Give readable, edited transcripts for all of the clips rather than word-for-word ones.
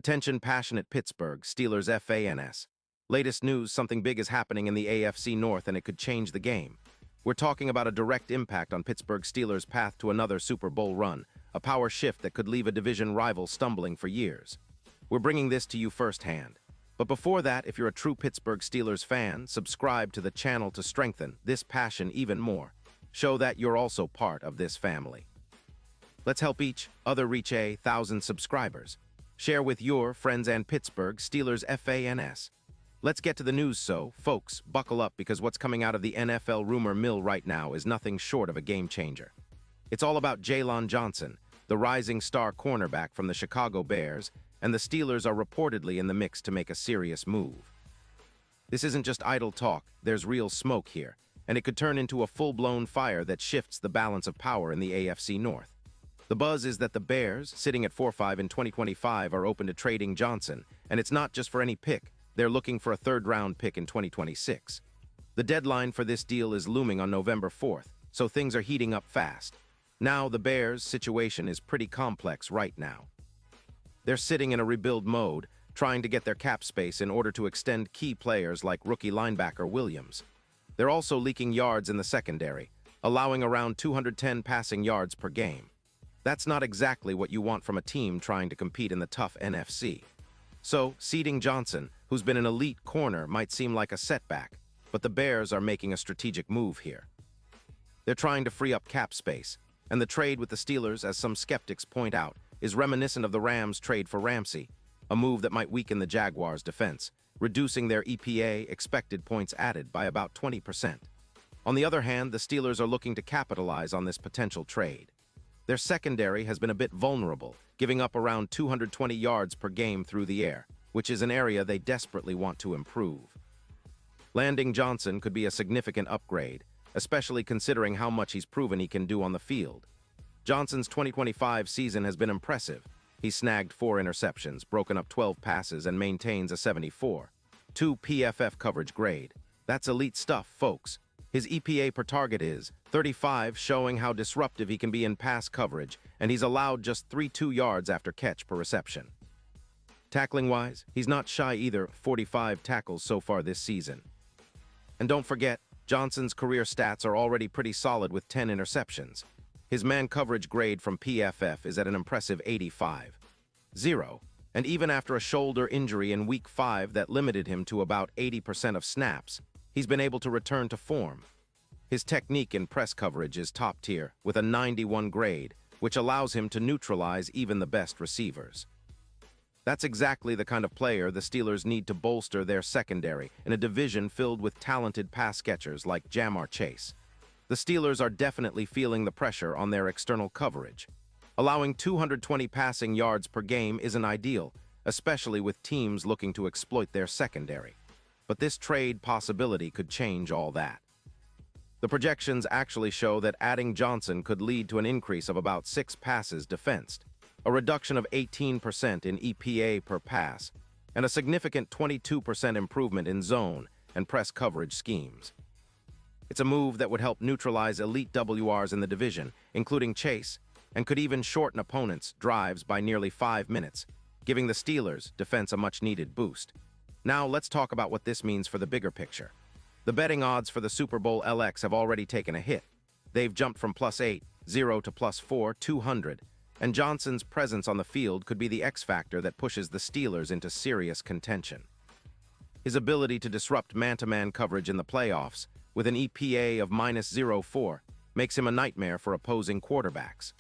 Attention passionate Pittsburgh Steelers fans. Latest news, something big is happening in the AFC North and it could change the game. We're talking about a direct impact on Pittsburgh Steelers' path to another Super Bowl run, a power shift that could leave a division rival stumbling for years. We're bringing this to you firsthand. But before that, if you're a true Pittsburgh Steelers fan, subscribe to the channel to strengthen this passion even more. Show that you're also part of this family. Let's help each other reach 1,000 subscribers. Share with your friends and Pittsburgh Steelers fans. Let's get to the news, so, folks, buckle up because what's coming out of the NFL rumor mill right now is nothing short of a game changer. It's all about Jaylon Johnson, the rising star cornerback from the Chicago Bears, and the Steelers are reportedly in the mix to make a serious move. This isn't just idle talk, there's real smoke here, and it could turn into a full-blown fire that shifts the balance of power in the AFC North. The buzz is that the Bears, sitting at 4-5 in 2025, are open to trading Johnson, and it's not just for any pick. They're looking for a third-round pick in 2026. The deadline for this deal is looming on November 4th, so things are heating up fast. Now, the Bears' situation is pretty complex right now. They're sitting in a rebuild mode, trying to get their cap space in order to extend key players like rookie linebacker Williams. They're also leaking yards in the secondary, allowing around 210 passing yards per game. That's not exactly what you want from a team trying to compete in the tough NFC. So, seeding Johnson, who's been an elite corner, might seem like a setback, but the Bears are making a strategic move here. They're trying to free up cap space, and the trade with the Steelers, as some skeptics point out, is reminiscent of the Rams' trade for Ramsey, a move that might weaken the Jaguars' defense, reducing their EPA expected points added by about 20%. On the other hand, the Steelers are looking to capitalize on this potential trade. Their secondary has been a bit vulnerable, giving up around 220 yards per game through the air, which is an area they desperately want to improve. Landing Johnson could be a significant upgrade, especially considering how much he's proven he can do on the field. Johnson's 2025 season has been impressive. He snagged 4 interceptions, broken up 12 passes, and maintains a 74. 2 PFF coverage grade. That's elite stuff, folks. His EPA per target is 35, showing how disruptive he can be in pass coverage, and he's allowed just 3.2 yards after catch per reception. Tackling-wise, he's not shy either, 45 tackles so far this season. And don't forget, Johnson's career stats are already pretty solid with 10 interceptions. His man coverage grade from PFF is at an impressive 85.0, and even after a shoulder injury in Week 5 that limited him to about 80% of snaps, he's been able to return to form. His technique in press coverage is top tier, with a 91 grade, which allows him to neutralize even the best receivers. That's exactly the kind of player the Steelers need to bolster their secondary in a division filled with talented pass catchers like Jamar Chase. The Steelers are definitely feeling the pressure on their external coverage. Allowing 220 passing yards per game isn't ideal, especially with teams looking to exploit their secondary. But this trade possibility could change all that. The projections actually show that adding Johnson could lead to an increase of about 6 passes defensed, a reduction of 18% in EPA per pass, and a significant 22% improvement in zone and press coverage schemes. It's a move that would help neutralize elite WRs in the division, including Chase, and could even shorten opponents' drives by nearly 5 minutes, giving the Steelers' defense a much-needed boost. Now, let's talk about what this means for the bigger picture. The betting odds for the Super Bowl LX have already taken a hit. They've jumped from +8.0 to +4.200, and Johnson's presence on the field could be the X factor that pushes the Steelers into serious contention. His ability to disrupt man-to-man coverage in the playoffs, with an EPA of -0.4, makes him a nightmare for opposing quarterbacks.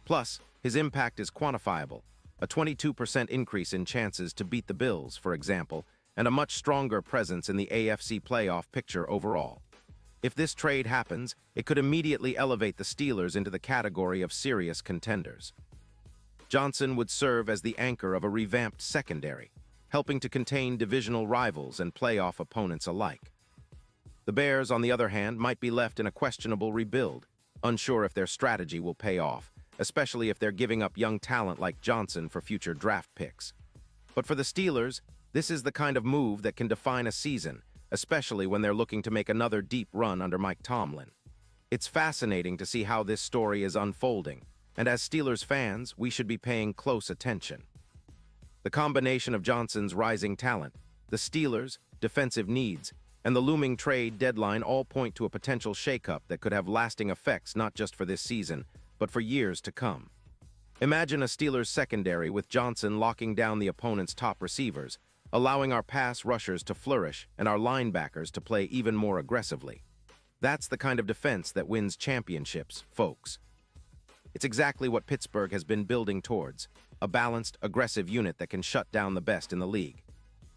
Plus, his impact is quantifiable, a 22% increase in chances to beat the Bills, for example, and a much stronger presence in the AFC playoff picture overall. If this trade happens, it could immediately elevate the Steelers into the category of serious contenders. Johnson would serve as the anchor of a revamped secondary, helping to contain divisional rivals and playoff opponents alike. The Bears, on the other hand, might be left in a questionable rebuild, unsure if their strategy will pay off, especially if they're giving up young talent like Johnson for future draft picks. But for the Steelers, this is the kind of move that can define a season, especially when they're looking to make another deep run under Mike Tomlin. It's fascinating to see how this story is unfolding, and as Steelers fans, we should be paying close attention. The combination of Johnson's rising talent, the Steelers' defensive needs, and the looming trade deadline all point to a potential shakeup that could have lasting effects not just for this season, but for years to come. Imagine a Steelers secondary with Johnson locking down the opponent's top receivers, allowing our pass rushers to flourish and our linebackers to play even more aggressively. That's the kind of defense that wins championships, folks. It's exactly what Pittsburgh has been building towards, a balanced, aggressive unit that can shut down the best in the league.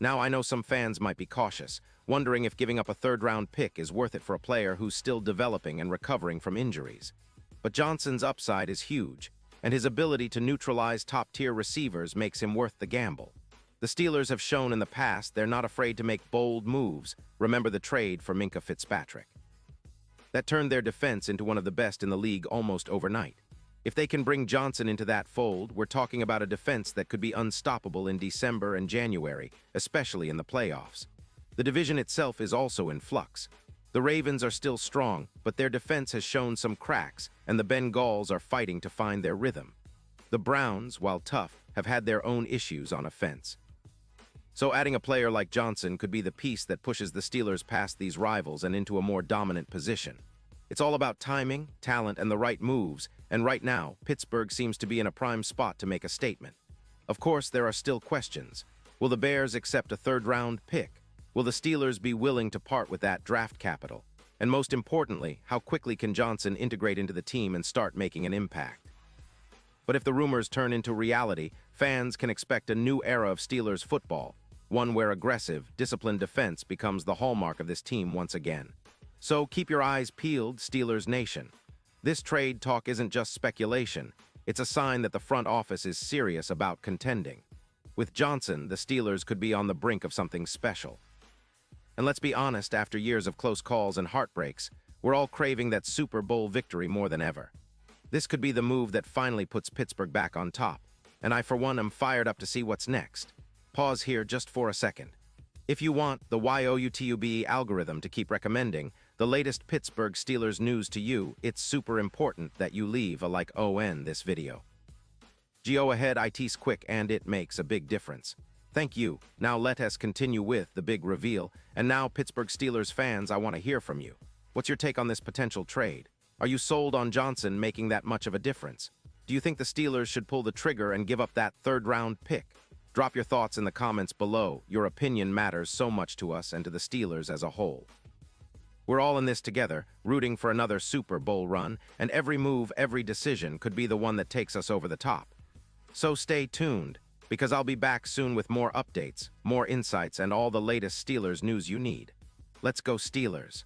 Now, I know some fans might be cautious, wondering if giving up a third-round pick is worth it for a player who's still developing and recovering from injuries. But Johnson's upside is huge, and his ability to neutralize top-tier receivers makes him worth the gamble. The Steelers have shown in the past they're not afraid to make bold moves. Remember the trade for Minkah Fitzpatrick. That turned their defense into one of the best in the league almost overnight. If they can bring Johnson into that fold, we're talking about a defense that could be unstoppable in December and January, especially in the playoffs. The division itself is also in flux. The Ravens are still strong, but their defense has shown some cracks, and the Bengals are fighting to find their rhythm. The Browns, while tough, have had their own issues on offense. So adding a player like Johnson could be the piece that pushes the Steelers past these rivals and into a more dominant position. It's all about timing, talent, and the right moves, and right now, Pittsburgh seems to be in a prime spot to make a statement. Of course, there are still questions. Will the Bears accept a third-round pick? Will the Steelers be willing to part with that draft capital? And most importantly, how quickly can Johnson integrate into the team and start making an impact? But if the rumors turn into reality, fans can expect a new era of Steelers football, one where aggressive, disciplined defense becomes the hallmark of this team once again. So keep your eyes peeled, Steelers Nation. This trade talk isn't just speculation. It's a sign that the front office is serious about contending. With Johnson, the Steelers could be on the brink of something special. And let's be honest, after years of close calls and heartbreaks, we're all craving that Super Bowl victory more than ever. This could be the move that finally puts Pittsburgh back on top. And I, for one, am fired up to see what's next. Pause here just for a second. If you want the YouTube algorithm to keep recommending the latest Pittsburgh Steelers news to you, it's super important that you leave a like on this video. Go ahead, it's quick and it makes a big difference. Thank you. Now let us continue with the big reveal. And now, Pittsburgh Steelers fans, I want to hear from you. What's your take on this potential trade? Are you sold on Johnson making that much of a difference? Do you think the Steelers should pull the trigger and give up that third-round pick? Drop your thoughts in the comments below. Your opinion matters so much to us and to the Steelers as a whole. We're all in this together, rooting for another Super Bowl run, and every move, every decision could be the one that takes us over the top. So stay tuned, because I'll be back soon with more updates, more insights, and all the latest Steelers news you need. Let's go Steelers!